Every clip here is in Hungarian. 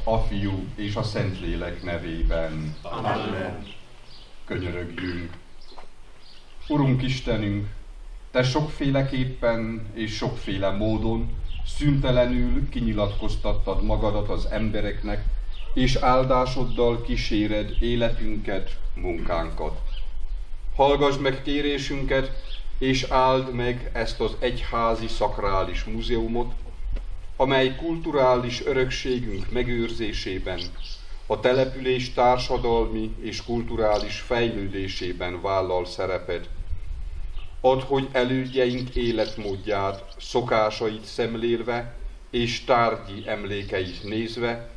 a Fiú és a Szentlélek nevében. Amen. Könyörögjünk. Urunk Istenünk, Te sokféleképpen és sokféle módon szüntelenül kinyilatkoztattad magadat az embereknek, és áldásoddal kíséred életünket, munkánkat. Hallgass meg kérésünket, és áld meg ezt az egyházi szakrális múzeumot, amely kulturális örökségünk megőrzésében, a település társadalmi és kulturális fejlődésében vállal szerepet. Add, hogy elődjeink életmódját, szokásait szemlélve és tárgyi emlékeit nézve,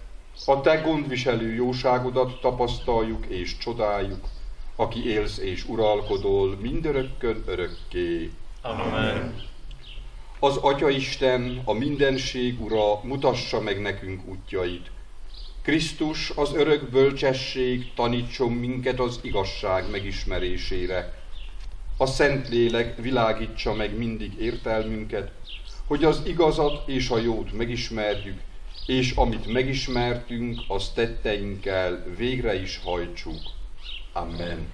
a Te gondviselő jóságodat tapasztaljuk és csodáljuk, aki élsz és uralkodol mindörökkön örökké. Amen. Az Atyaisten, a mindenség Ura mutassa meg nekünk útjait. Krisztus, az örök bölcsesség tanítson minket az igazság megismerésére. A Szentlélek világítsa meg mindig értelmünket, hogy az igazat és a jót megismerjük, és amit megismertünk, azt tetteinkkel végre is hajtsuk. Amen.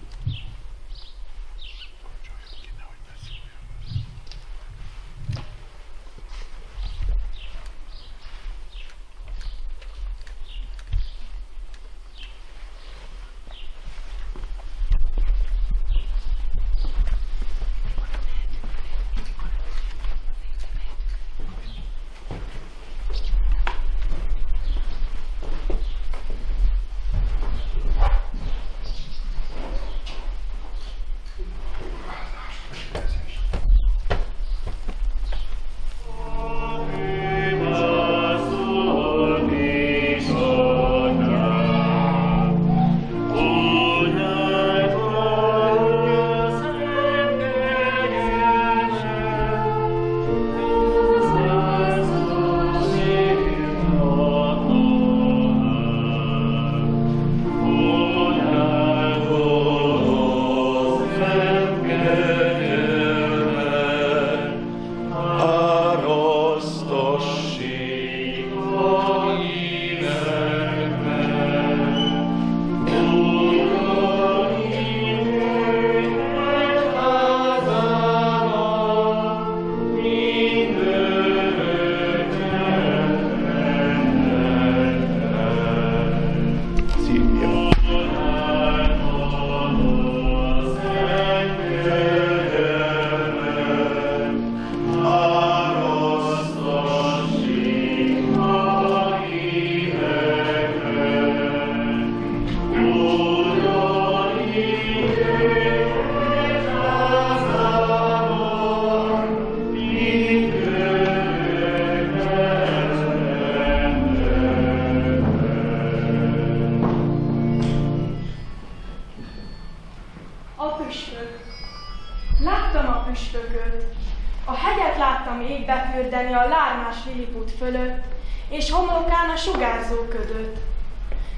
És homlokán a sugárzó ködöt.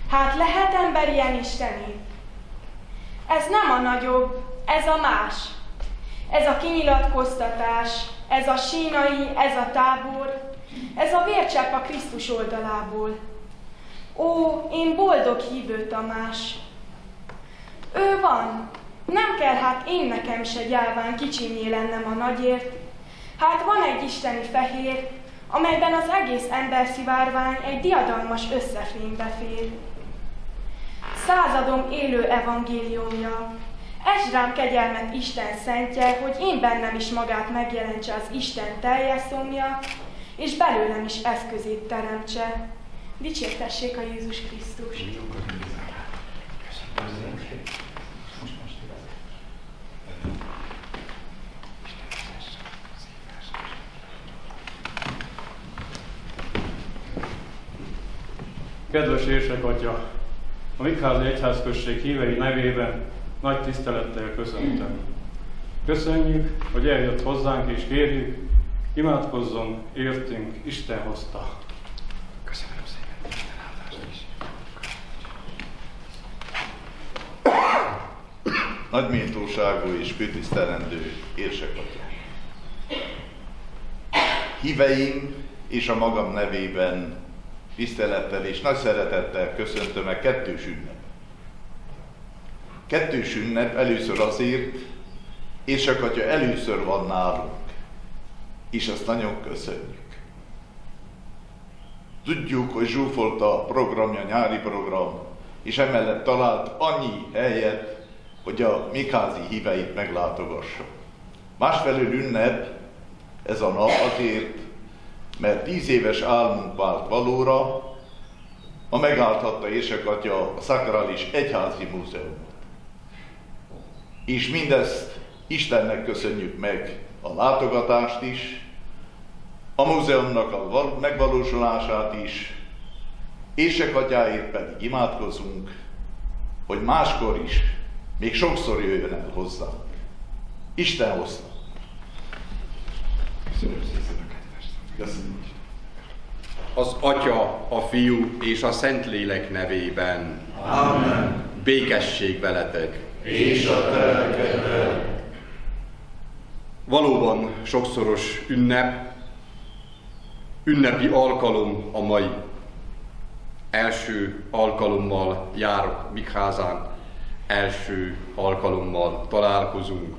Hát lehet ember ilyen isteni? Ez nem a nagyobb, ez a más. Ez a kinyilatkoztatás, ez a sínai, ez a tábor, ez a vércsepp a Krisztus oldalából. Ó, én boldog hívő Tamás! Ő van, nem kell hát én nekem se gyáván kicsinyé lennem a nagyért. Hát van egy isteni fehér, amelyben az egész emberszivárvány egy diadalmas összefénybe fér. Századom élő evangéliumja, esd rám kegyelmet Isten szentje, hogy én bennem is magát megjelentse az Isten teljes szomja, és belőlem is eszközét teremtse. Dicsértessék a Jézus Krisztus! Kedves érsek-atya, a Mikházi Egyházközség hívei nevében nagy tisztelettel köszöntöm. Köszönjük, hogy eljött hozzánk, és kérjük, imádkozzon értünk, Isten hozta. Köszönöm szépen, Isten áldást is. Nagy méltóságú és főtisztelendő érsek-atya. Híveim és a magam nevében tisztelettel és nagy szeretettel köszöntöm meg kettős ünnep. Kettős ünnep először azért, édesatya először van nálunk, és azt nagyon köszönjük. Tudjuk, hogy zsúfolt a programja, nyári program, és emellett talált annyi helyet, hogy a Mikházi híveit meglátogassa. Másfelől ünnep ez a nap azért, mert 10 éves álmunk vált valóra, ma megállthatta édesatya a Szakrális Egyházi Múzeumot. És mindezt Istennek köszönjük meg a látogatást is, a múzeumnak a megvalósulását is, édesanyjáért pedig imádkozunk, hogy máskor is, még sokszor jöjjön el hozzánk. Isten hozta. Köszönjük. Az Atya, a Fiú és a Szentlélek nevében. Amen. Békesség veletek. És a te lelkeddel. Valóban sokszoros ünnepi alkalom a mai. Első alkalommal járok Mikházán, első alkalommal találkozunk.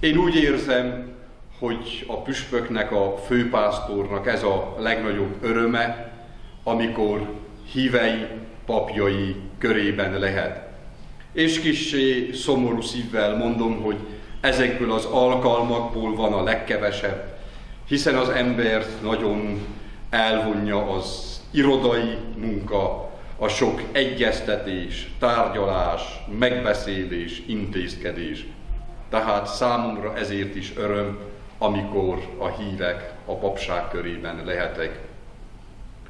Én úgy érzem, hogy a püspöknek, a főpásztornak ez a legnagyobb öröme, amikor hívei, papjai körében lehet. És kissé szomorú szívvel mondom, hogy ezekből az alkalmakból van a legkevesebb, hiszen az embert nagyon elvonja az irodai munka, a sok egyeztetés, tárgyalás, megbeszélés, intézkedés. Tehát számomra ezért is öröm, amikor a hívek a papság körében lehetek.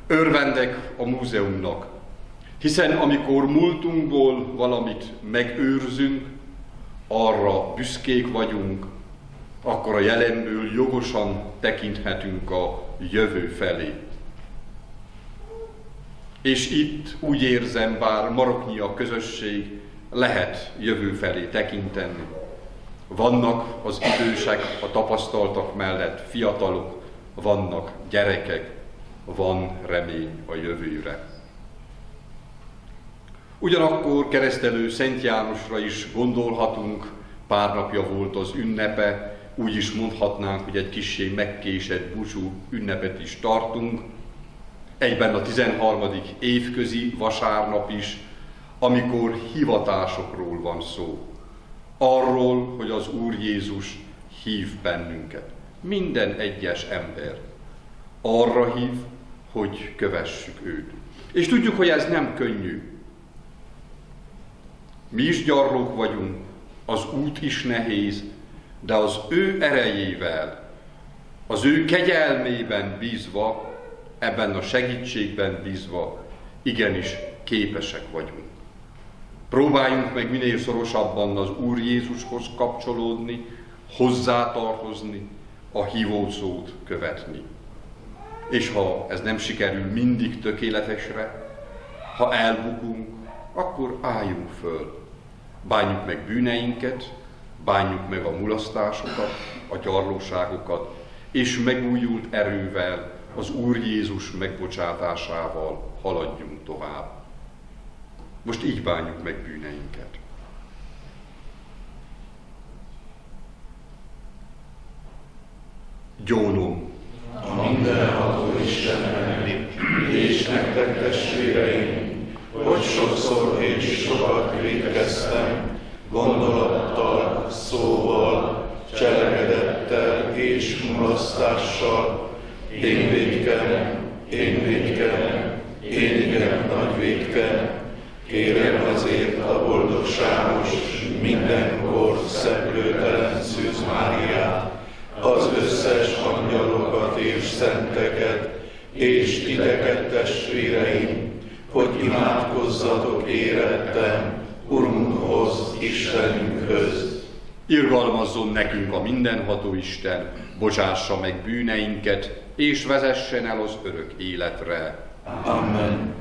Örvendek a múzeumnak, hiszen amikor múltunkból valamit megőrzünk, arra büszkék vagyunk, akkor a jelenből jogosan tekinthetünk a jövő felé. És itt úgy érzem, bár maroknyi a közösség, lehet jövő felé tekinteni. Vannak az idősek, a tapasztaltak mellett fiatalok, vannak gyerekek, van remény a jövőre. Ugyanakkor keresztelő Szent Jánosra is gondolhatunk, pár napja volt az ünnepe, úgy is mondhatnánk, hogy egy kissé megkésett búcsú ünnepet is tartunk. Egyben a 13. évközi vasárnap is, amikor hivatásokról van szó. Arról, hogy az Úr Jézus hív bennünket, minden egyes ember. Arra hív, hogy kövessük őt. És tudjuk, hogy ez nem könnyű. Mi is gyarlók vagyunk, az út is nehéz, de az ő erejével, az ő kegyelmében bízva, ebben a segítségben bízva, igenis képesek vagyunk. Próbáljunk meg minél szorosabban az Úr Jézushoz kapcsolódni, hozzátartozni, a hívószót követni. És ha ez nem sikerül mindig tökéletesre, ha elbukunk, akkor álljunk föl. Bánjuk meg bűneinket, bánjuk meg a mulasztásokat, a gyarlóságokat, és megújult erővel, az Úr Jézus megbocsátásával haladjunk tovább. Most így bánjuk meg bűneinket. Gyónom. A mindenható Istennek, és nektek testvéreim, hogy sokszor én is sokat vétkeztem, gondolattal, szóval, cselekedettel és mulasztással. Én vétkem, igen nagy vétkem, kérem azért a boldogságos, mindenkor szentlőtelen Szűz Máriát, az összes angyalokat és szenteket, és titeket testvéreim, hogy imádkozzatok érettem Urunkhoz, Istenünkhöz. Irgalmazzon nekünk a mindenható Isten, bocsássa meg bűneinket, és vezessen el az örök életre. Amen.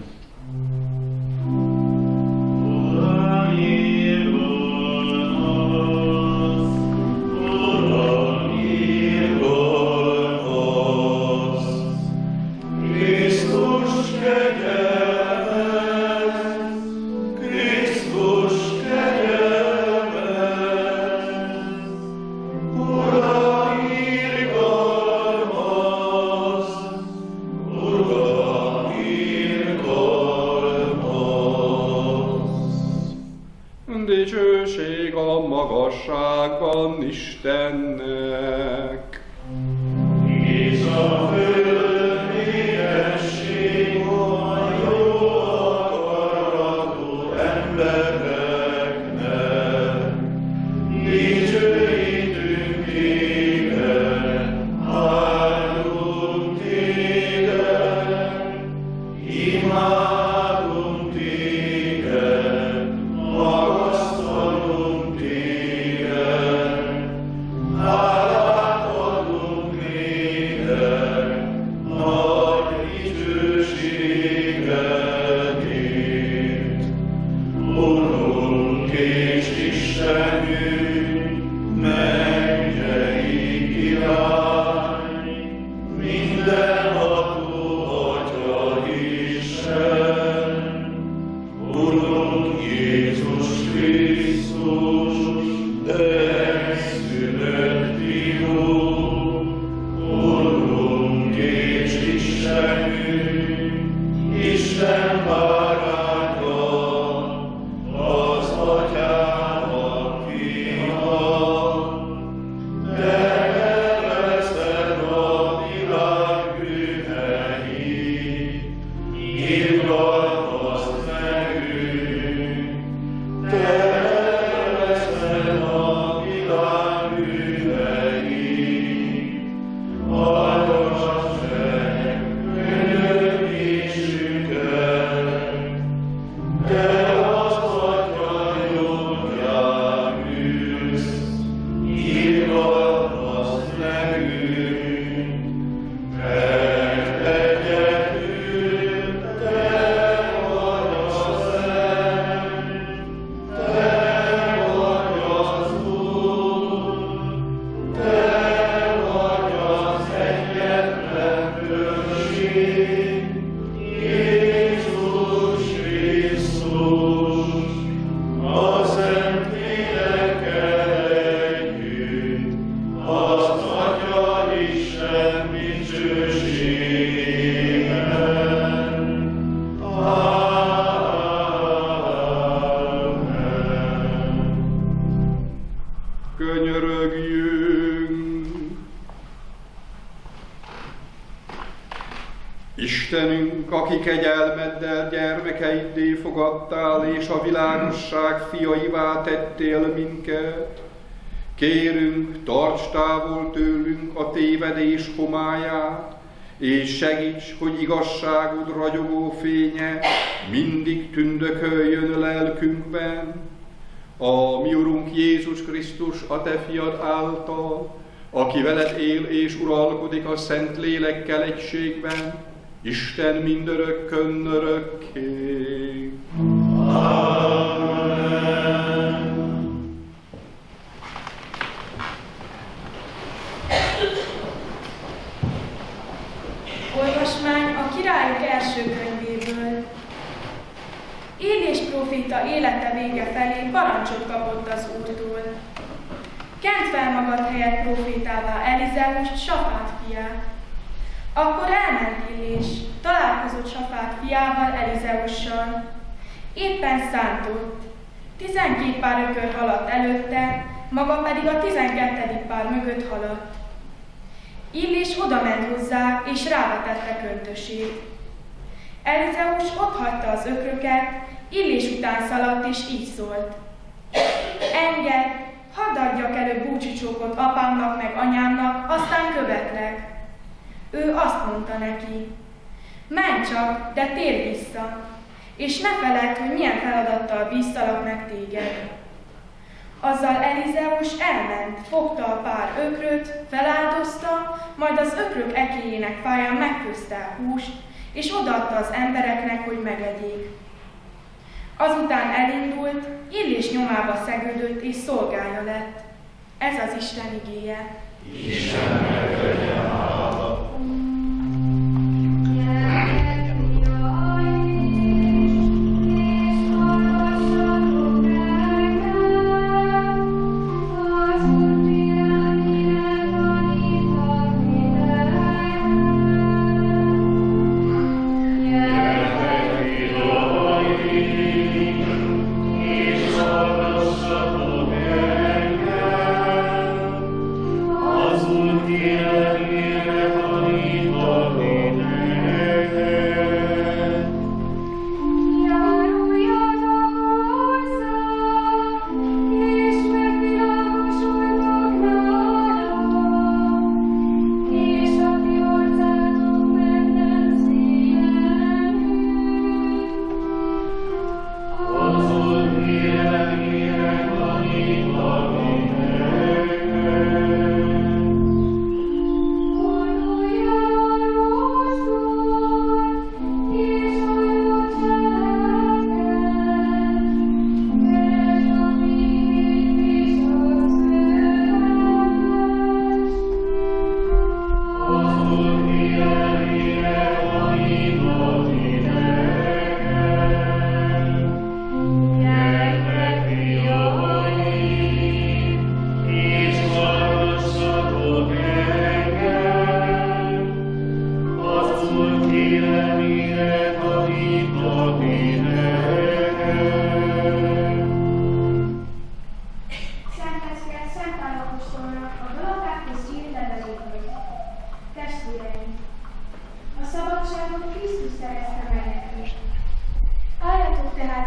Krisztus Dicsőség a magasságban Istennek. És a földön élesség a jó akaratú embereknek. Dicsőítünk téged, áldunk téged, imádunk téged, magasztalunk téged, hálát adunk néked, nagy dicsőségedért. Urunk és Istenünk, mennyei király, mindenható Atya Isten, Urunk Jézus Krisztus, te szülött Fiú, Urunk és Istenünk, Isten báránya, az Atyának Fia, te elveszted a világ bűneit, irgalmazd nekünk. Te elveszted a világ bűneit, hallgass meg könyörgésünket. Te az Atya jobbján ülsz, irgalmazd nekünk, mert egyedül te vagy a Szent, te vagy az Úr, te vagy az egyetlen Bölcség, Jézus Krisztus, a Szentlélekkel együtt, az Atya Isten dicsőségében. Amen. Könyörögjünk! Istenünk, aki kegyelmeddel gyermekeiddé fogadtál, és a világosság fiaivá tettél minket, kérünk, tarts távol tőlünk a tévedés homályát, és segíts, hogy igazságod ragyogó fénye mindig tündököljön lelkünkben. A mi Urunk Jézus Krisztus, a te fiad által, aki veled él és uralkodik a Szent Lélekkel egységben, Isten mindörökkön örökké. Olvasmány a Királyok első könyvéből. Élés próféta élete vége felé parancsot kapott az Úrtól. Kent fel magad helyett prófétává Elizeust, Safát fiát. Akkor elment Élés, találkozott Safát fiával, Elizeussal. Éppen szántott. 12 pár ökör haladt előtte, maga pedig a 12. pár mögött haladt. Illés odament hozzá, és rávetette köntösét. Elizeus otthagyta az ökröket, Illés után szaladt, és így szólt. Engedd, hadd adjak előbb búcsúcsókot apámnak meg anyámnak, aztán követlek. Ő azt mondta neki, menj csak, de térj vissza, és ne feledd, hogy milyen feladattal bíztalak meg téged. Azzal Elizeus elment, fogta a pár ökröt, feláldozta, majd az ökrök ekéjének fáján megfőzte a húst, és odaadta az embereknek, hogy megegyék. Azután elindult, Illés nyomába szegődött, és szolgája lett. Ez az Isten igéje. Istennek legyen hála. És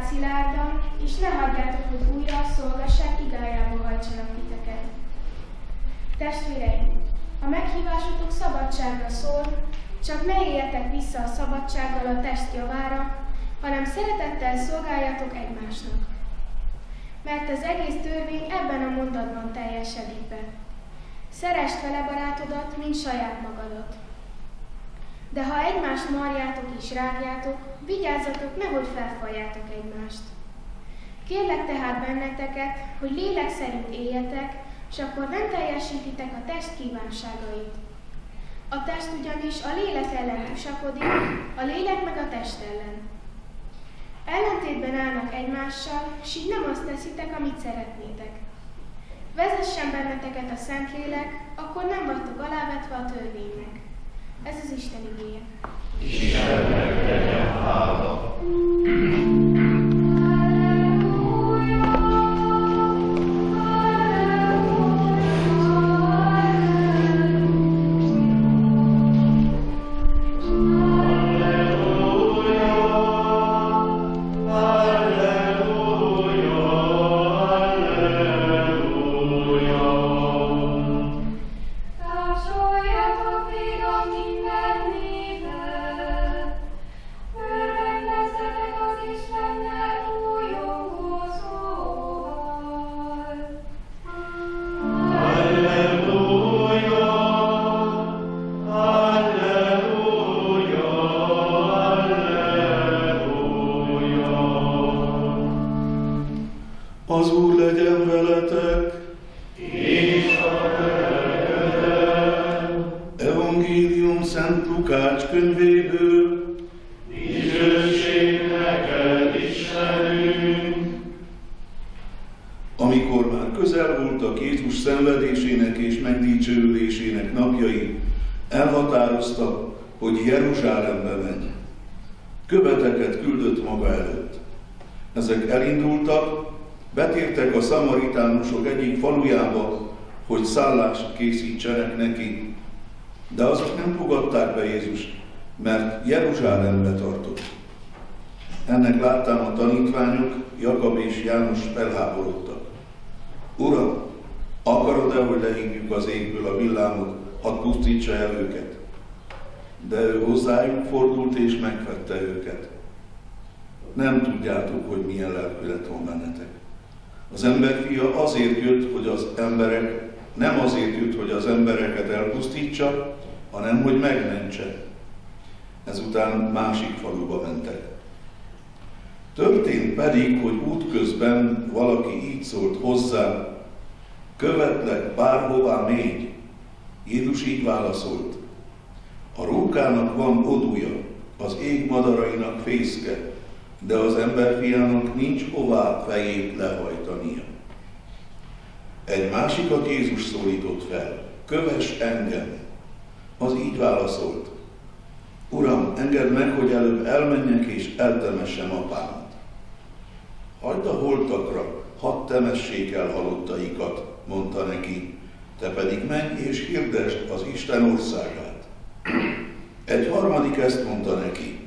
szilárdan, és ne hagyjátok, hogy újra a szolgasság igájába hajtsanak titeket. Testvéreim, a meghívásotok szabadságra szól, csak ne éljetek vissza a szabadsággal a test javára, hanem szeretettel szolgáljatok egymásnak. Mert az egész törvény ebben a mondatban teljesedik be. Szeresd fele barátodat, mint saját magadat. De ha egymást marjátok és rágjátok, vigyázzatok, nehogy felfaljátok egymást. Kérlek tehát benneteket, hogy lélek szerint éljetek, és akkor nem teljesítitek a test kívánságait. A test ugyanis a lélek ellen tusakodik, a lélek meg a test ellen. Ellentétben állnak egymással, s így nem azt teszitek, amit szeretnétek. Vezessen benneteket a Szentlélek, akkor nem vagytok alávetve a törvénynek. Ez az Isten igéje. Istennek legyen hála. Az Úr legyen veletek, és a köröködön. Evangélium Szent Lukács könyvéből. Dicsőség neked, Istenünk! Amikor már közel voltak Jézus szenvedésének és megdicsőülésének napjai, elhatározta, hogy Jeruzsálembe megy. Követeket küldött maga előtt. Ezek elindultak, betértek a szamaritánusok egyik falujába, hogy szállást készítsenek neki, de azok nem fogadták be Jézust, mert Jeruzsálembe tartott. Ennek láttán a tanítványok, Jakab és János felháborodtak. Uram, akarod-e, hogy lehívjuk az égből a villámot, hadd pusztítsa el őket? De ő hozzájuk fordult és megvette őket. Nem tudjátok, hogy milyen lelkület van bennetek. Az emberfia azért jött, hogy az emberek, nem azért jött, hogy az embereket elpusztítsa, hanem hogy megmentse. Ezután másik faluba mentek. Történt pedig, hogy útközben valaki így szólt hozzá, követlek, bárhová mégy. Jézus így válaszolt, a rókának van odúja, az ég madarainak fészke, de az emberfiának nincs hová fejét lehajtania. Egy másikat Jézus szólított fel, kövess engem. Az így válaszolt, Uram, engedd meg, hogy előbb elmenjek és eltemessem apámat. Hagyd a holtakra, hadd temessék el halottaikat, mondta neki, te pedig menj és hirdesd az Isten országát. Egy harmadik ezt mondta neki,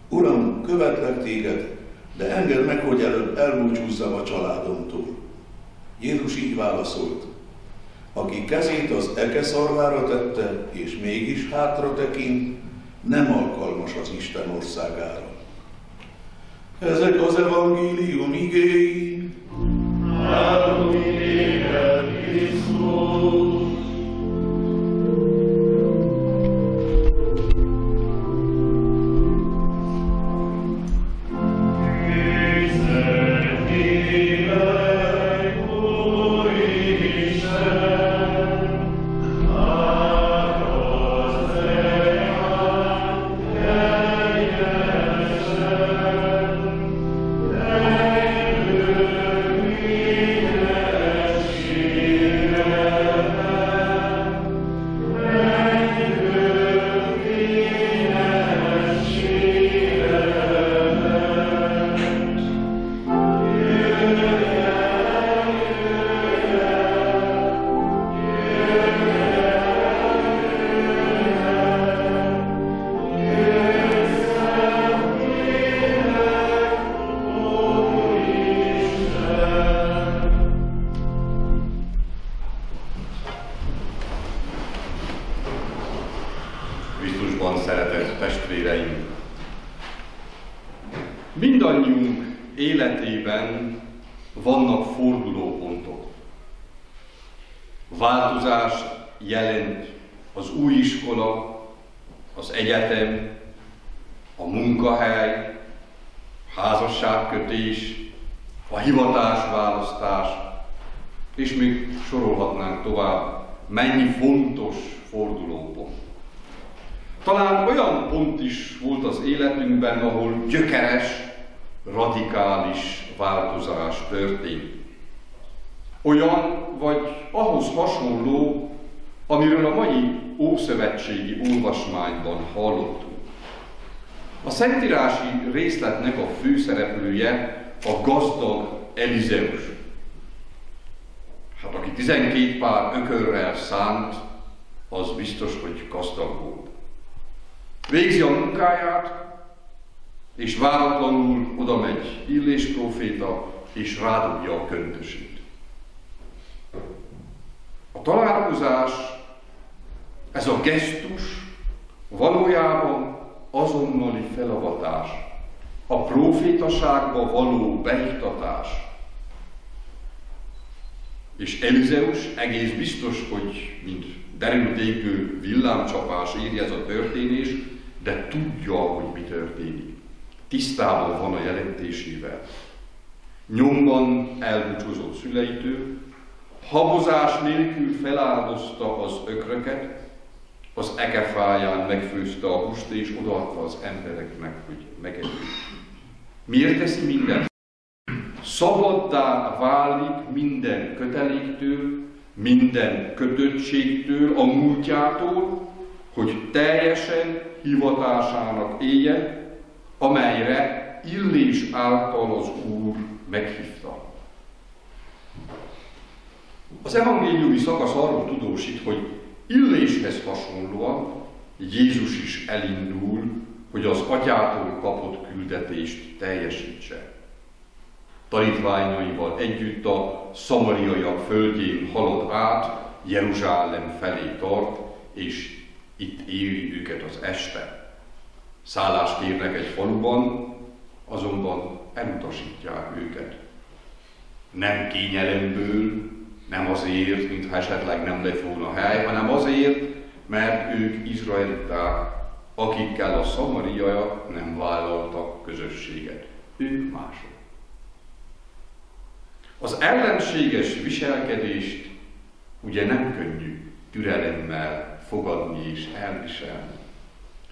Uram, követlek téged, de engedd meg, hogy előbb elbúcsúzzam a családomtól. Jézus így válaszolt, aki kezét az eke szarvára tette, és mégis hátra tekint, nem alkalmas az Isten országára. Ezek az evangélium igéi. Háló téged, Krisztus! Amen. Mindannyiunk életében vannak fordulópontok. Változás jelent az új iskola, az egyetem, a munkahely, házasságkötés, a hivatásválasztás, és még sorolhatnánk tovább, mennyi fontos fordulópont. Talán olyan pont is volt az életünkben, ahol gyökeres, radikális változás történt. Olyan, vagy ahhoz hasonló, amiről a mai ószövetségi olvasmányban hallottunk. A szentírási részletnek a főszereplője a gazdag Elizeus. Hát aki 12 pár ökörrel szánt, az biztos, hogy gazdag volt. Végzi a munkáját, és váratlanul oda megy Illés próféta, és rádobja a köntösét. A találkozás, ez a gesztus valójában azonnali felavatás, a prófétaságba való beiktatás. És Elizeus egész biztos, hogy mint derült égő villámcsapás éri ez a történés, de tudja, hogy mi történik. Tisztában van a jelentésével. Nyomban elbúcsúzott szüleitől, habozás nélkül feláldozta az ökröket, az ekefáján megfőzte a húst és odaadta az embereknek, hogy megegyék. Miért teszi mindent? Szabaddá válik minden köteléktől, minden kötöttségtől, a múltjától, hogy teljesen hivatásának éljen, amelyre Illés által az Úr meghívta. Az evangéliumi szakasz arról tudósít, hogy Illéshez hasonlóan Jézus is elindul, hogy az Atyától kapott küldetést teljesítse. Tanítványaival együtt a szamariaiak földjén halad át, Jeruzsálem felé tart, és itt éri őket az este. Szállást kérnek egy faluban, azonban elutasítják őket. Nem kényelemből, nem azért, mintha esetleg nem lett volna hely, hanem azért, mert ők izraeliták, akikkel a szamariaiak nem vállaltak közösséget. Ők mások. Az ellenséges viselkedést ugye nem könnyű türelemmel fogadni és elviselni.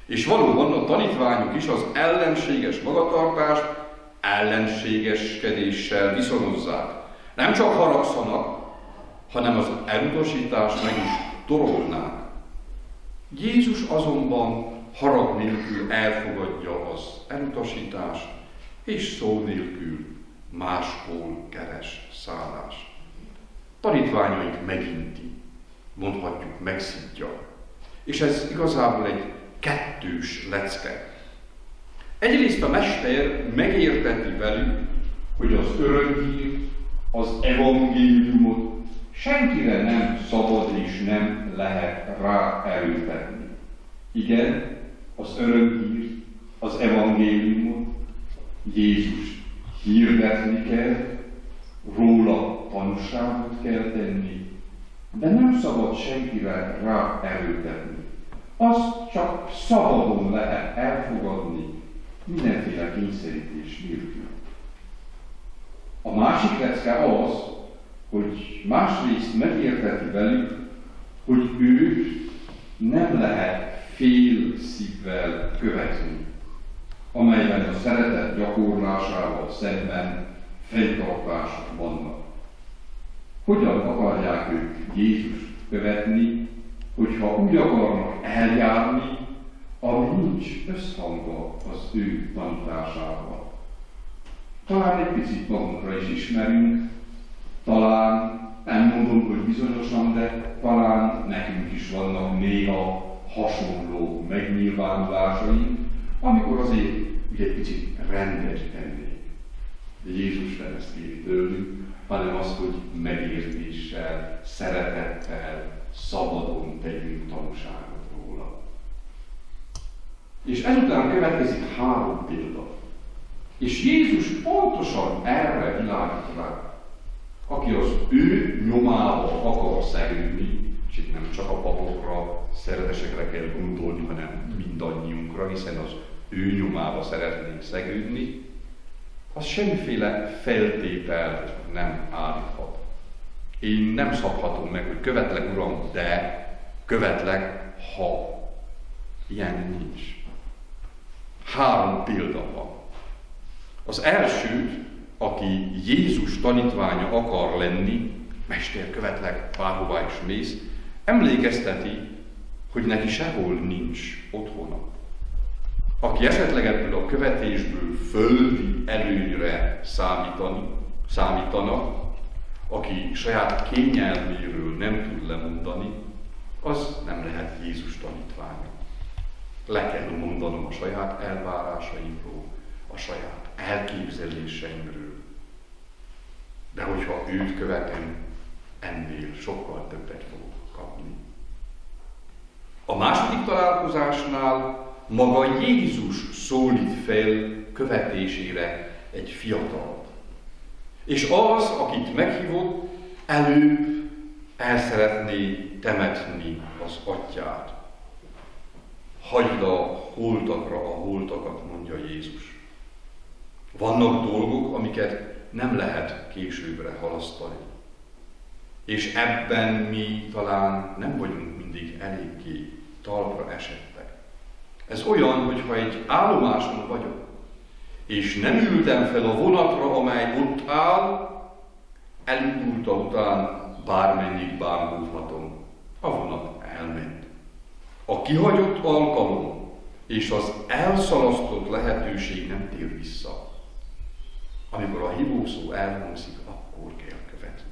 És valóban a tanítványok is az ellenséges magatartást ellenségeskedéssel viszonozzák. Nem csak haragszanak, hanem az elutasítást meg is torolnák. Jézus azonban harag nélkül elfogadja az elutasítást, és szó nélkül máshol keres szállást. Tanítványaik meginti, mondhatjuk megszidja. És ez igazából egy kettős lecke. Egyrészt a mester megérteti velük, hogy az örökhír, az evangéliumot senkire nem szabad és nem lehet rá erőltetni. Igen, az örökhír, az evangéliumot Jézus hirdetni kell, róla tanúságot kell tenni, de nem szabad senkire rá erőltetni. Azt csak szabadon lehet elfogadni, mindenféle kényszerítés nélkül. A másik lecke az, hogy másrészt megérteti velük, hogy őt nem lehet fél szívvel követni, amelyben a szeretet gyakorlásával szemben fenntartások vannak. Hogyan akarják ők Jézust követni, hogyha úgy akarnak eljárni, ami nincs összhangban az ő tanításával? Talán egy picit magunkra is ismerünk, talán nem mondom, hogy bizonyosan, de talán nekünk is vannak néha hasonló megnyilvánulásaink, amikor azért egy picit rendet tennék. De Jézus nem ezt kéri tőlünk, hanem azt, hogy megértéssel, szeretettel, szabadon tegyünk tanúságot róla. És ezután következik 3 példa. És Jézus pontosan erre világít rá. Aki az ő nyomába akar szegődni, és itt nem csak a papokra, szerzetesekre kell gondolni, hanem mindannyiunkra, hiszen az ő nyomába szeretnénk szegődni, az semmiféle feltételt nem állíthat. Én nem szabhatom meg, hogy követlek, Uram, de követlek, ha. Ilyen nincs. 3 példa van. Az első, aki Jézus tanítványa akar lenni, Mester, követlek, bárhová is mész, emlékezteti, hogy neki sehol nincs otthona. Aki esetleg ebből a követésből földi előnyre számítana, aki saját kényelméről nem tud lemondani, az nem lehet Jézus tanítványa. Le kell mondanom a saját elvárásaimról, a saját elképzeléseimről. De hogyha őt követem, ennél sokkal többet fogok kapni. A második találkozásnál maga Jézus szólít fel követésére egy fiatalt. És az, akit meghívott, előbb el szeretné temetni az atyját. Hagyd a holtakra a holtakat, mondja Jézus. Vannak dolgok, amiket nem lehet későbbre halasztani. És ebben mi talán nem vagyunk mindig eléggé talpra esettek. Ez olyan, hogyha egy állomáson vagyok, és nem ültem fel a vonatra, amely ott áll, elindulta után bármennyit bámulhatom. A vonat elment. A kihagyott alkalom és az elszalasztott lehetőség nem tér vissza. Amikor a hívószó elhangzik, akkor kell követni.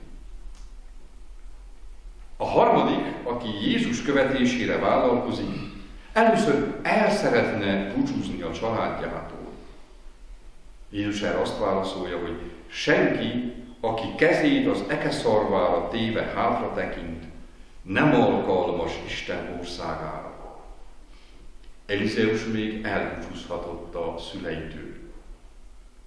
A harmadik, aki Jézus követésére vállalkozik, először el szeretne búcsúzni a családjától. Jézus erre azt válaszolja, hogy senki, aki kezét az ekeszarvára téve hátra tekint, nem alkalmas Isten országára. Elizeus még elbúcsúzhatott a szüleitől.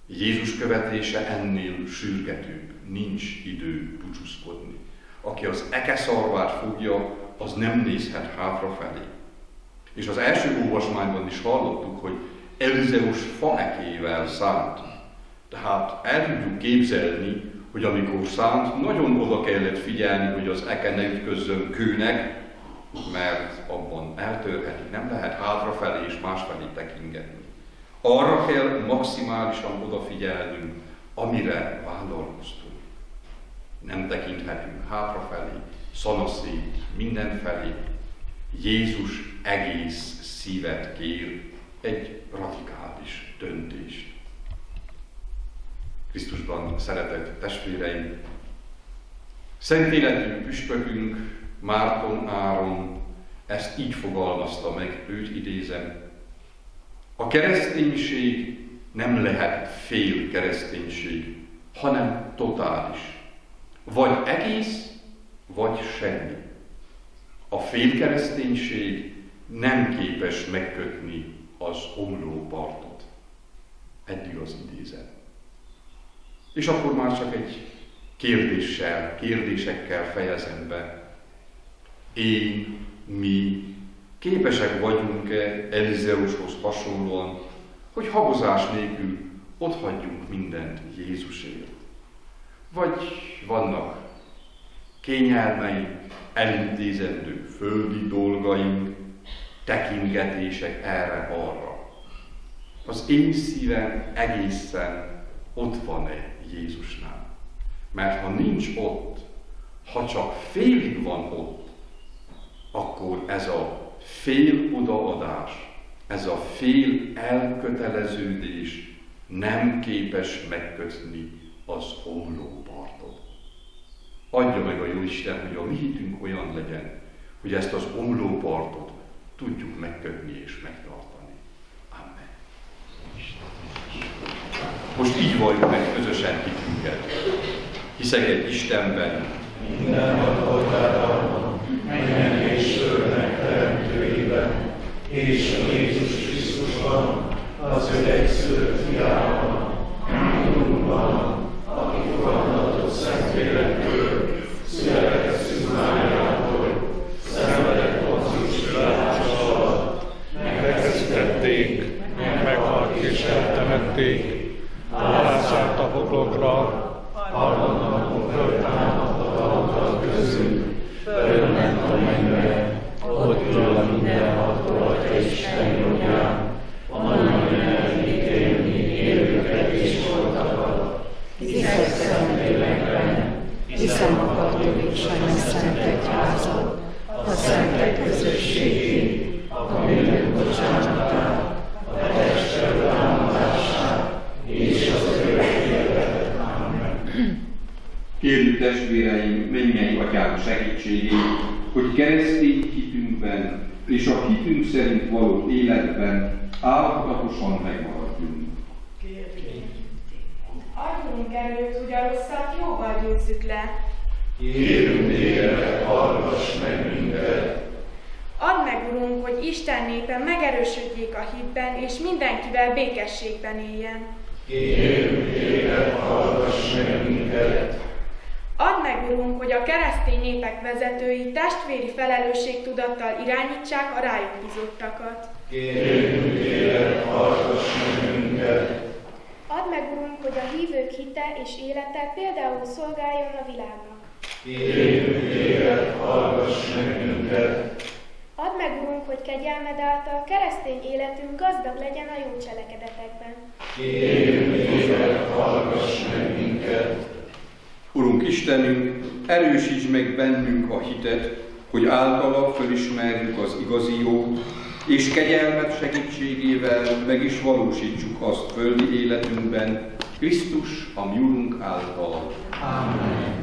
Jézus követése ennél sürgetőbb, nincs idő búcsúzkodni. Aki az ekeszarvát fogja, az nem nézhet hátrafelé. És az első olvasmányban is hallottuk, hogy Elizeus faekével szánt. Tehát el tudjuk képzelni, hogy amikor szánt, nagyon oda kellett figyelni, hogy az eke ne ütközzön kőnek, mert abban eltörheti, nem lehet hátrafelé és másfelé tekingetni. Arra kell maximálisan odafigyelnünk, amire vállalkoztunk. Nem tekinthetünk hátrafelé, szanaszét, mindenfelé. Jézus egész szívet kér, egy radikális döntést. Krisztusban szeretett testvéreim, szent életű püspökünk, Márton Áron ezt így fogalmazta meg, őt idézem. A kereszténység nem lehet fél kereszténység, hanem totális. Vagy egész, vagy semmi. A fél kereszténység nem képes megkötni az omlópartot. Eddig az idézet. És akkor már csak egy kérdésekkel fejezem be. Én, mi képesek vagyunk-e Elizeushoz hasonlóan, hogy habozás nélkül otthagyjunk mindent Jézusért? Vagy vannak kényelmeink, elintézendő földi dolgaink, tekingetések erre-arra? Az én szívem egészen ott van-e Jézusnál? Mert ha nincs ott, ha csak félig van ott, akkor ez a fél odaadás, ez a fél elköteleződés nem képes megkötni az omlópartot. Adja meg a Jóisten, hogy a mi hitünk olyan legyen, hogy ezt az omlópartot tudjuk megkötni és megtartani. Amen. Most így valljuk meg közösen hitünket. Hiszek egy Istenben, minden adótárban, menjen és földnek teremtőjében, és a Jézus Krisztusban, az ő egyszülött fiában, poklokra, hallatlanul föltámadott a halottak közül, fölment a mennybe, ott ül a mindenható Atya Isten jobbján, onnan jön elítélni élőket és holtakat. Hiszek Szentlélekben, hiszem a katolikus Szent Egyházat, a szentek közösségét, a bűnök bocsánatát, a teste támadását és az örök életet. Amen. Kérjük testvéreim, mennyei Atyánk segítségét, hogy keresztény hitünkben és a hitünk szerint való életben állatosan megmaradjunk. Adjunk erőt, hogy a rosszat jóval győzzük le. Kérünk téged, hallgass meg minket! Add meg, Urunk, hogy Isten népe megerősödjék a hitben, és mindenkivel békességben éljen. Kérünk téged, hallgass meg minket! Add meg, Urunk, hogy a keresztény népek vezetői testvéri felelősségtudattal irányítsák a rájuk bizottakat. Kérünk téged, hallgass meg minket! Add meg, Urunk, hogy a hívők hite és élete például szolgáljon a világnak. Kérünk téged, hallgass meg minket! Add meg, Urunk, hogy kegyelmed által keresztény életünk gazdag legyen a jó cselekedetekben. Kérünk téged, hallgass meg minket! Urunk Istenünk, erősíts meg bennünk a hitet, hogy általa fölismerjük az igazi jót, és kegyelmet segítségével meg is valósítsuk azt földi életünkben, Krisztus, a mi Urunk által. Amen.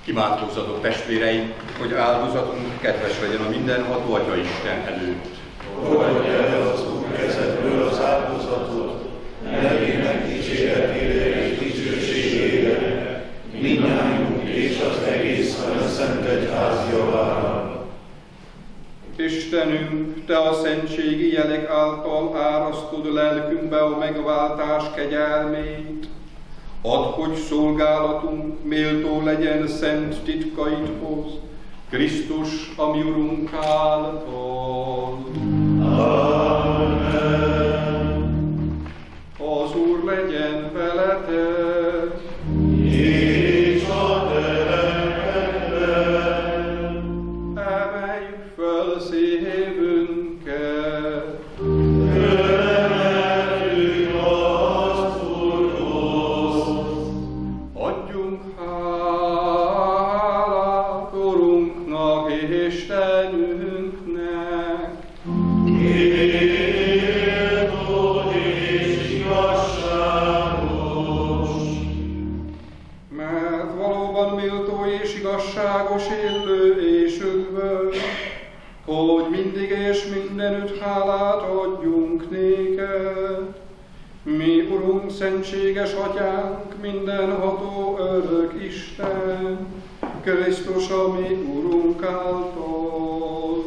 Imádkozzatok, testvéreim, hogy áldozatunk kedves legyen a mindenható Atya Isten előtt. Fogadj el az Úr kezedből az áldozatot, nevének dicséretére és dicsőségére, mindnyájunk és az egész Szent Egyház javára. Istenünk, Te a szentségi jelek által árasztod lelkünkbe a megváltás kegyelmét. Add, hogy szolgálatunk méltó legyen szent titkaidhoz, Krisztus, a mi Urunk által. Amen. Az Úr legyen veletek. És a te lelkeddel. Emeljük föl szívünket. Felemeljük az Úrhoz. Adjunk hálát Urunknak, Istenünknek. Méltó és igazságos. Mert valóban méltó és igazságos, élő és üdvös, hogy mindig és mindenütt hálát adjunk néked. Mi, Urunk, szentséges Atyánk, mindenható örök Isten, Krisztus, a mi Urunk által.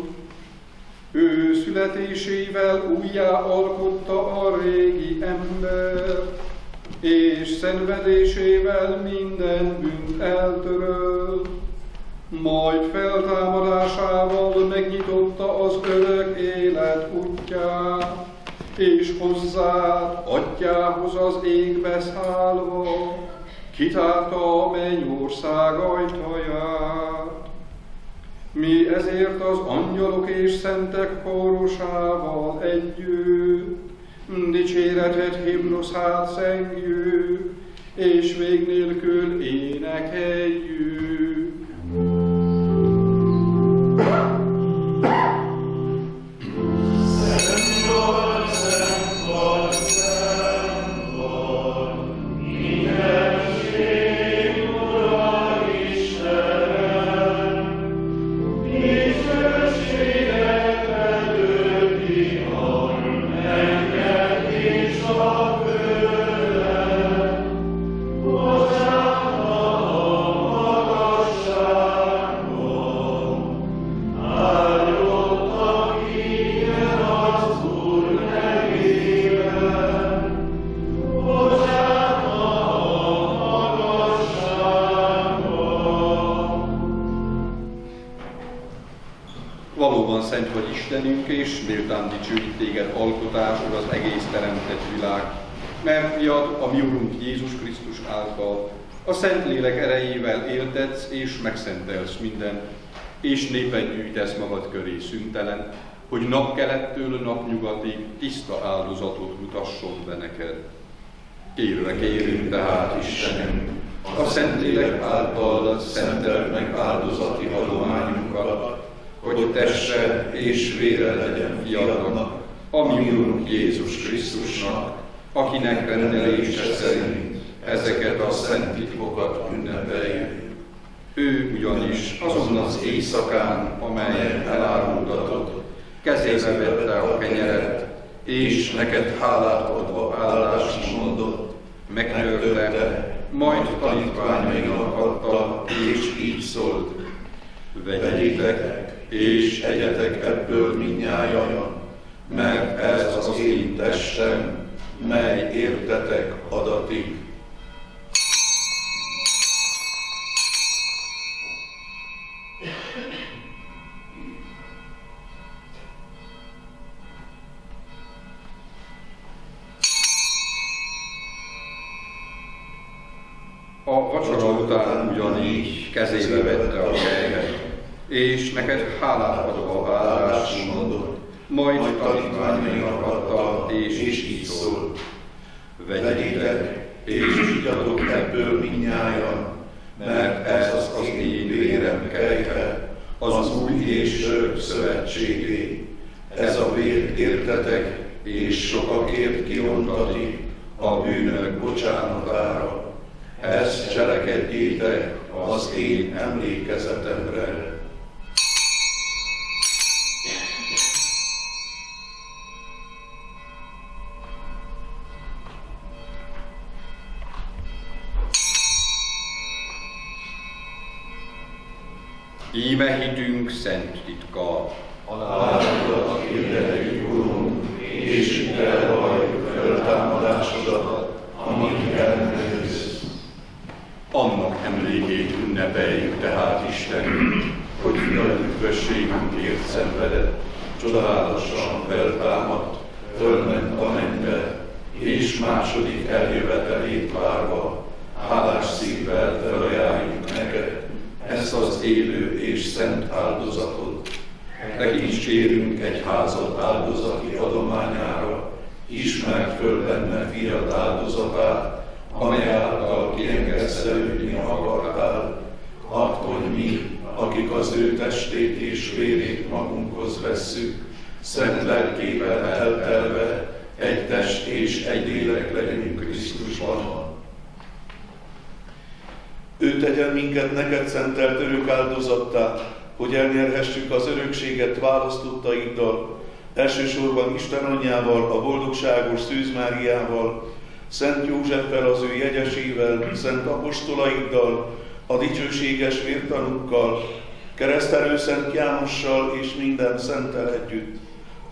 Ő születésével újjá alkotta a régi embert, és szenvedésével minden bűnt eltörölt, majd feltámadásával megnyitotta az örök élet útját, és hozzád, atyához az égbe szállva, kitárta a mennyország ajtaját. Mi ezért az angyalok és szentek kórusával együtt dicséretet himnuszát zengjük, és vég nélkül énekeljük. Valóban szent vagy Istenünk, és méltán dicsőít téged alkotásod az egész teremtett világ, mert fiad, a mi Urunk Jézus Krisztus által a Szentlélek erejével éltetsz és megszentelsz mindent, és népet gyűjtesz magad köré szüntelen, hogy napkelettől napnyugatig tiszta áldozatot mutasson be neked. Kérve kérünk tehát, Istenünk, a Szentlélek által szenteld meg áldozati adományunkat, hogy teste és vére legyen fiadnak, a mi Urunk Jézus Krisztusnak, akinek rendelése szerint ezeket a szent titkokat ünnepeljük. Ő ugyanis azon az éjszakán, amelyen elárultatod, kezébe vette a kenyeret, és neked hálát adva áldást mondott, megtörte, majd tanítványainak adta, és így szólt: vegyétek, és egyetek ebből mindnyájan, mert ez az én testem, mely értetek adatik. A vacsora után ugyanígy kezébe vette a kelyhet, és neked hálát adva áldást mondott, majd tanítványainak adta, és így szólt: vegyétek, és igyatok ebből mindnyájan, mert ez az én vérem kelyhe, az új és örök szövetségé. Ez a vér értetek, és sokakért kiontatik a bűnök bocsánatára. Ezt cselekedjétek az én emlékezetemre. Íme hitünk szent titka. Halálodat hirdettük, Urunk, és itt elvalljuk feltámadásodat, amit elműsz. Annak emlékét ünnepeljük tehát, Istenünk, hogy fiad üdvösségünkért szenvedett, csodálatosan feltámadt, fölment a mennybe, és második eljövetelét várva, hálás szívvel felajánljuk neked ezt az élő és szent áldozatot. Tekints kérünk egy házat áldozati adományára, ismerd föl benne fiad áldozatát, amely által kiengesztelődni akartál. Add, hogy mi, akik az ő testét és vérét magunkhoz vesszük, szent lelkével eltelve, egy test és egy lélek legyünk Krisztusban. Ő tegyen minket neked szentelt örök áldozattá, hogy elnyerhessük az örökséget választottaiddal, elsősorban Isten anyjával, a boldogságos Szűz Máriával, Szent Józseffel, az ő jegyesével, szent apostolaiddal, a dicsőséges vértanúkkal, keresztelő Szent Jánossal és minden szenttel együtt.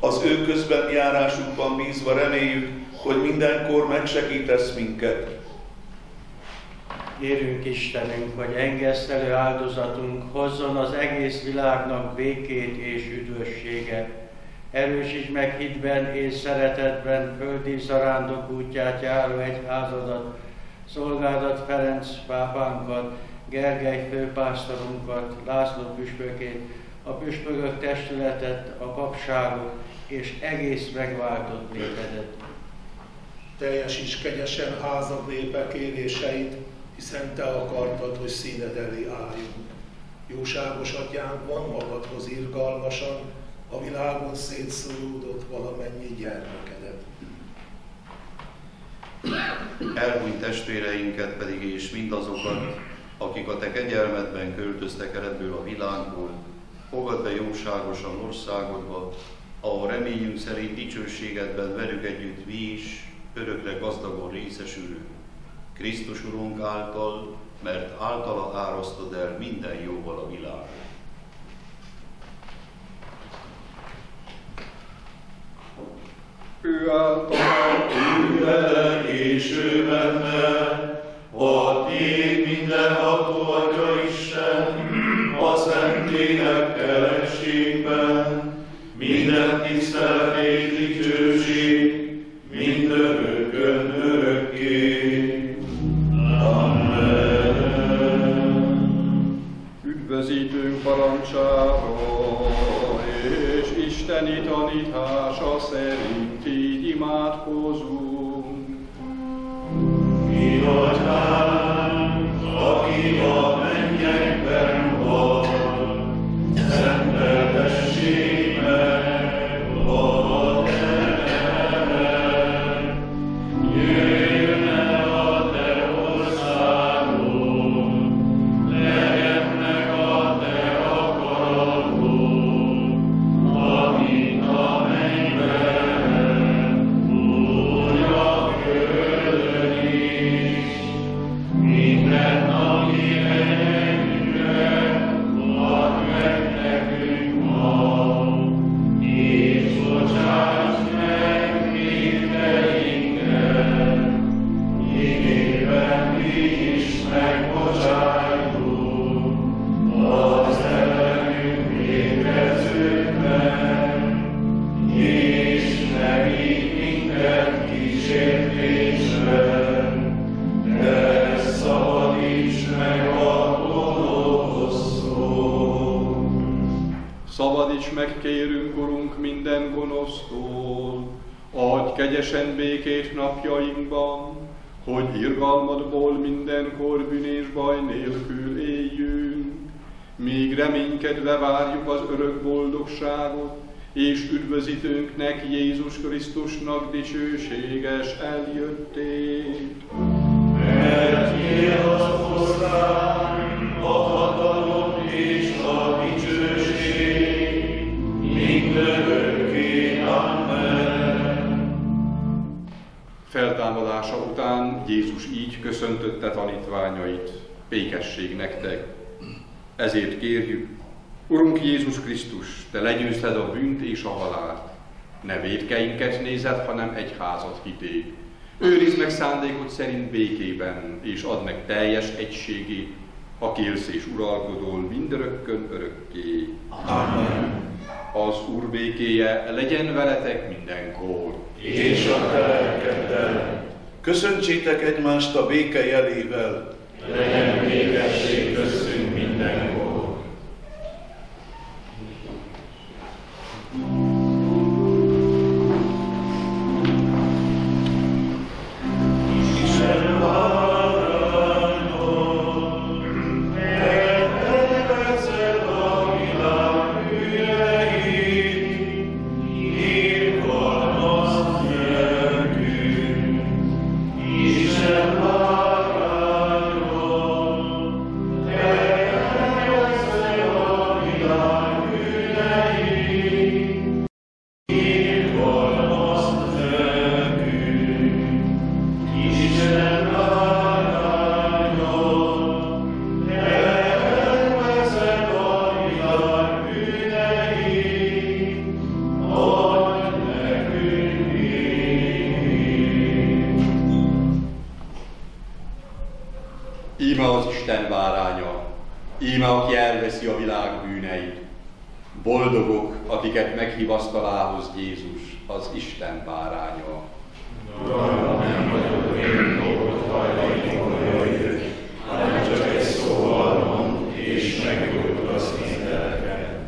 Az ő közben járásukban bízva reméljük, hogy mindenkor megsegítesz minket. Kérünk Istenünk, hogy engesztelő áldozatunk hozzon az egész világnak békét és üdvösséget. Erősíts meg hitben és szeretetben földi zarándok útját járó egyházadat, szolgádat Ferenc pápánkat, Gergely főpásztorunkat, László püspökét, a püspökök testületet, a papságot és egész megváltott népedet. Teljesíts kegyesen házad népe kéréseit, hiszen te akartad, hogy színed elé álljunk. Jóságos atyánk, van magadhoz irgalmasan, a világon szétszóródott valamennyi gyermekedet. Elhunyt testvéreinket pedig és mindazokat, akik a te kegyelmedben költöztek el ebből a világból, fogad be jóságosan országodba, ahol reményünk szerint dicsőségedben velük együtt mi is örökre gazdagon részesülünk. Krisztus Urunk által, mert általa árasztod el minden jóval a világot. Ő által, ő veled és ő benne, a tiéd mindenható Atya Isten, a Szentlélek keletségben, minden tisztelet és dicsőség, mindörökkön örökké. Amen. Üdvözítőnk parancsára és Isteni tanítása szerint így imádkozunk. Mi Atyánk, aki a mennyekben vagy, szenteltessék meg a te neved. Jöjjön el a te országod, legyen meg a te akaratod, amint a mennyben, úgy a földön is. Mindennapi kenyerünket add meg nekünk ma, és bocsáss meg vétkeinket, miképpen mi is megbocsájtunk az ellenünk vétkezőknek, és ne vigy minket kísértésbe, de szabadíts meg a gonosztól. Szabadíts meg, kérünk, Urunk, minden gonosztól, adj kegyesen békét napjainkban, hogy irgalmadból mindenkor bűn és baj nélkül éljünk, míg reménykedve várjuk az örök boldogságot, és üdvözítőnknek, Jézus Krisztusnak dicsőséges eljöttét. Mert tiéd az ország, a hatalom és a dicsőség, mindörökké. Amen. Feltámadása után Jézus így köszöntötte tanítványait: békesség nektek. Ezért kérjük, Urunk Jézus Krisztus, te legyőzted a bűnt és a halált. Ne vétkeinket nézed, hanem egyházat hitét. Őrizd meg szándékod szerint békében, és add meg teljes egységét, aki élsz és uralkodol mindörökkön örökké. Amen. Az Úr békéje legyen veletek mindenkor. És a te lelkeddel. Köszöntsétek egymást a béke jelével. Legyen békesség köztünk mindenkor. Íme az Isten báránya, íme aki elveszi a világ bűneit. Boldogok, akiket meghív asztalához Jézus, az Isten báránya. Nem vagyok én dolgot hajlandó, hogy jöjj, hanem csak egy szóval mond, és meggyógyulsz mindeneket.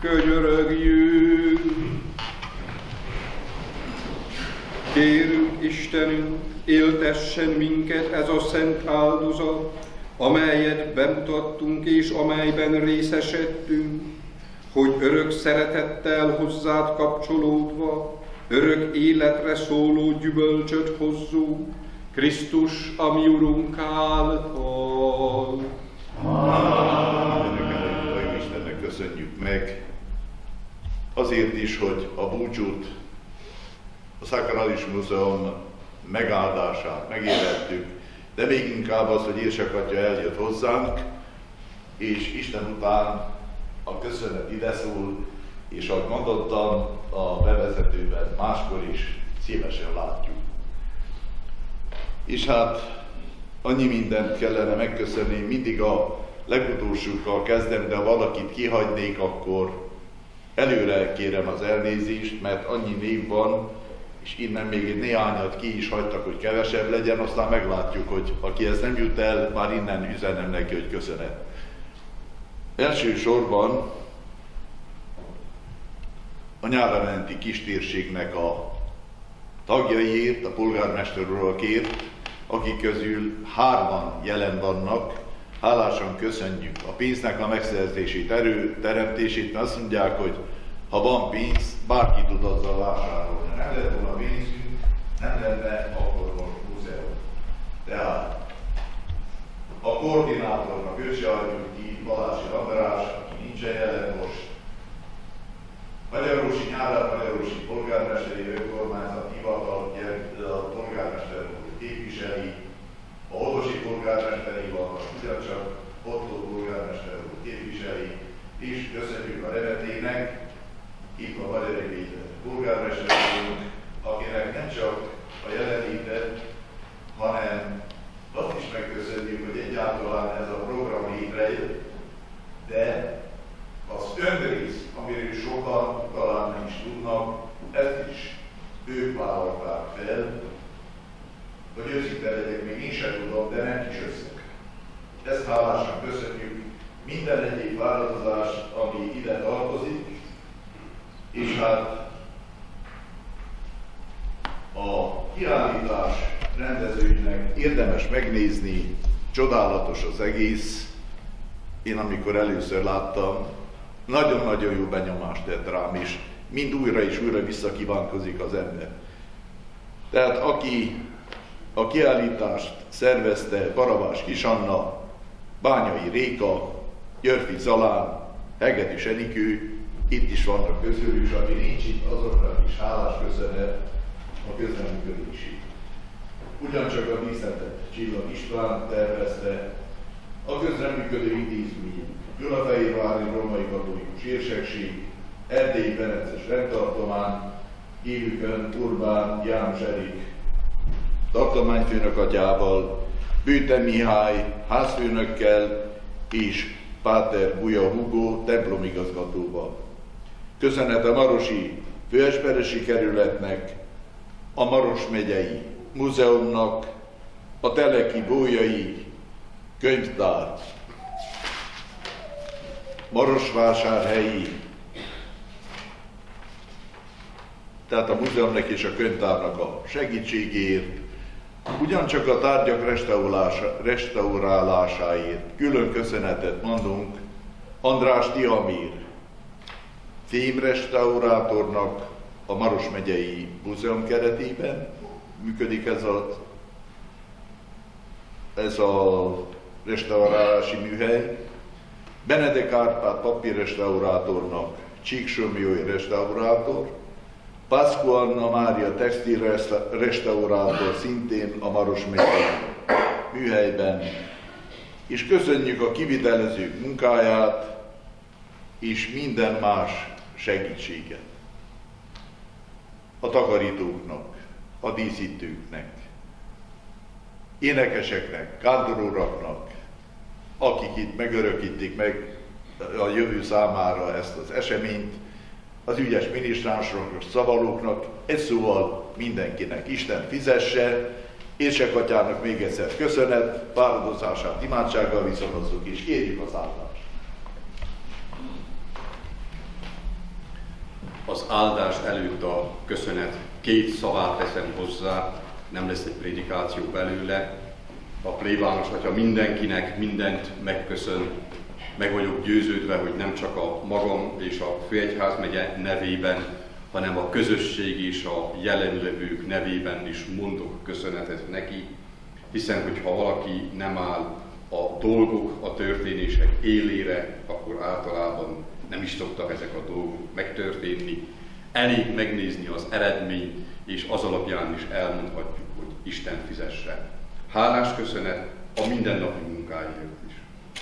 Könyörögjünk! Kérünk Istenünk, éltessen minket ez a szent áldozat, amelyet bemutattunk és amelyben részesedtünk, hogy örök szeretettel hozzád kapcsolódva, örök életre szóló gyümölcsöt hozzunk, Krisztus, a mi Urunk által. Istennek köszönjük meg, azért is, hogy a búcsút, a Szakralismus Múzeum megáldását megélhettük, de még inkább az, hogy édesapja eljött hozzánk, és Isten után a köszönet ide szól, és ahogy mondottam a bevezetőben, máskor is szívesen látjuk. És hát annyi mindent kellene megköszönni, mindig a legutolsókkal kezdem, de ha valakit kihagynék, akkor előre kérem az elnézést, mert annyi név van, és innen még egy néhányat ki is hagytak, hogy kevesebb legyen, aztán meglátjuk, hogy aki ez nem jut el, már innen üzenem neki, hogy köszönet. Elsősorban a Nyáramenti kistérségnek a tagjaiért, a polgármester urakért, akik közül 3-an jelen vannak, hálásan köszönjük a pénznek a megszerzését, teremtését, mert azt mondják, hogy ha van pénz, bárki tud azzal vásárolni. Ha nem lett volna pénzünk, nem lenne akkor most múzeum. Tehát a koordinátornak őt se adjuk ki, Balási András, aki nincsen jelen most, Magyarósi Nyárát, Magyarósi polgármesteri önkormányzat hivatal, a polgármester képviseli, a Hodosi polgármesteri hivatal, ugyancsak Ottó polgármester képviseli, és köszönjük a Remetének, itt a Magyari polgármesterünk, akinek nem csak a jelenlétet, hanem azt is megköszönjük, hogy egyáltalán ez a program létrejött, de az önrész, amiről sokan talán nem is tudnak, ezt is ők vállalták fel, hogy őszinte legyek, még én sem tudom, de nem kis összeg. Ezt hálásan köszönjük, minden egyéb vállalkozás, ami ide tartozik, és hát a kiállítás rendezőinek érdemes megnézni, csodálatos az egész. Én amikor először láttam, nagyon-nagyon jó benyomást tett rám, és mind újra és újra visszakívánkozik az ember. Tehát aki a kiállítást szervezte, Barabás Kis Anna, Bányai Réka, Györfi Zalán, Hegedűs Enikő, itt is vannak közülük, és aki nincs itt, azoknak is hálás köszönet a közreműködését. Ugyancsak a díszletet Csillag István tervezte, a közreműködő intézmények, Gyulafehérvári Római Katolikus Érsekség, Erdélyi Ferences Rendtartomány, élükön Urbán János Erik tartományfőnök atyával, Bőte Mihály házfőnökkel és Páter Buja Hugo templomigazgatóval. Köszönet a Marosi Főesperesi Kerületnek, a Maros megyei múzeumnak, a Teleki Bolyai Könyvtár, Marosvásárhelyi, tehát a múzeumnak és a könyvtárnak a segítségért, ugyancsak a tárgyak restaurálásáért külön köszönetet mondunk András Tihamír, fémrestaurátornak a Maros megyei múzeum keretében működik ez a restaurálási műhely, Benedek Árpád papírrestaurátornak Csíksomjói restaurátor, Pászkó Anna Mária textil restaurátor szintén a Maros megyei műhelyben, és köszönjük a kivitelezők munkáját és minden más segítséget. A takarítóknak, a díszítőknek, énekeseknek, kántoruraknak, akik itt megörökítik meg a jövő számára ezt az eseményt, az ügyes minisztránsoknak, szavalóknak, egy szóval mindenkinek Isten fizesse, Érsegatyának még egyszer köszönet, fáradozását imádsággal viszonozzuk, és kérjük az áldást. Az áldás előtt a köszönet 2 szavát teszem hozzá, nem lesz egy prédikáció belőle. A plébános atya mindenkinek mindent megköszön. Meg vagyok győződve, hogy nem csak a magam és a Főegyházmegye nevében, hanem a közösség és a jelenlevők nevében is mondok köszönetet neki, hiszen hogyha valaki nem áll a dolgok, a történések élére, akkor általában nem is szoktak ezek a dolgok megtörténni. Elég megnézni az eredményt, és az alapján is elmondhatjuk, hogy Isten fizesse. Hálás köszönet a mindennapi munkáért is.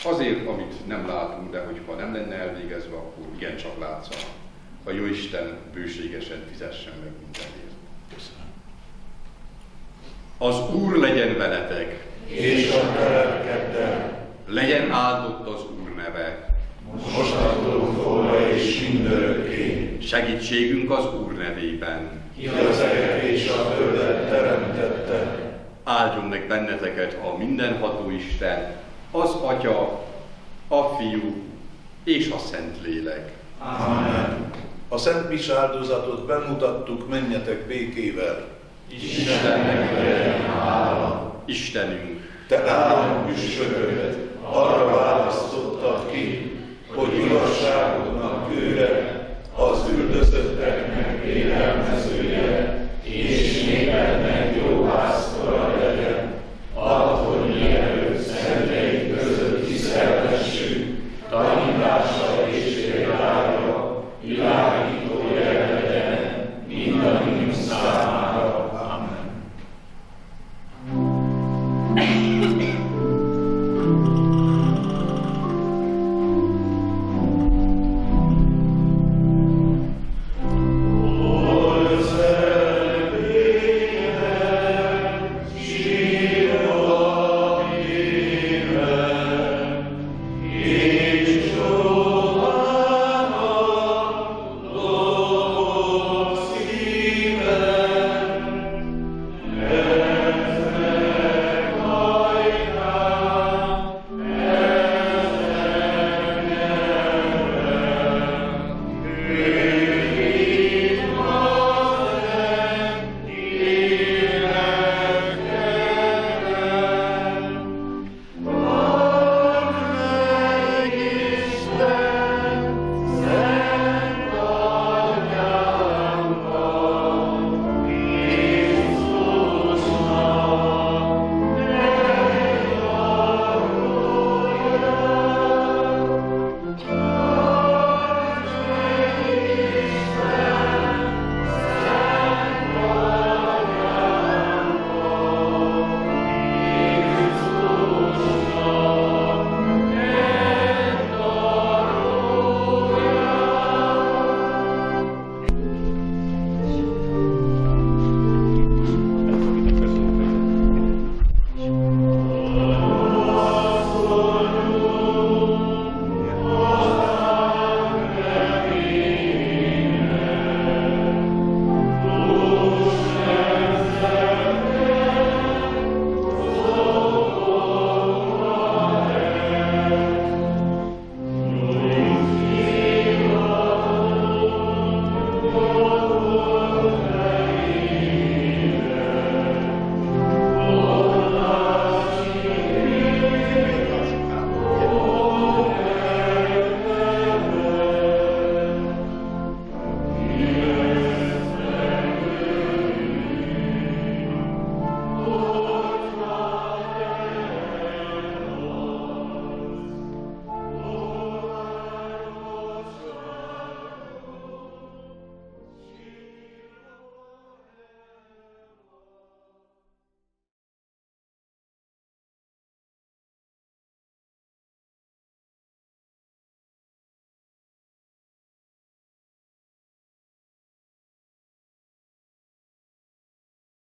Azért, amit nem látunk, de hogyha nem lenne elvégezve, akkor igencsak látszana. A Jóisten bőségesen fizessen meg mindenért. Köszönöm. Az Úr legyen veletek, és a te lelkeddel, legyen áldott az Úr neve. mostantól fogva és mindörökké, Segítségünk az Úr nevében. ki az eget és a földet teremtette. Áldjon meg benneteket a mindenható Isten, az Atya, a Fiú és a Szentlélek. Amen. A Szent Mise áldozatot bemutattuk, menjetek békével. Istennek legyen hála. Istenünk, Te Állam üstököt arra választottad ki, hogy igazságodnak őre, az üldözötteknek élelmező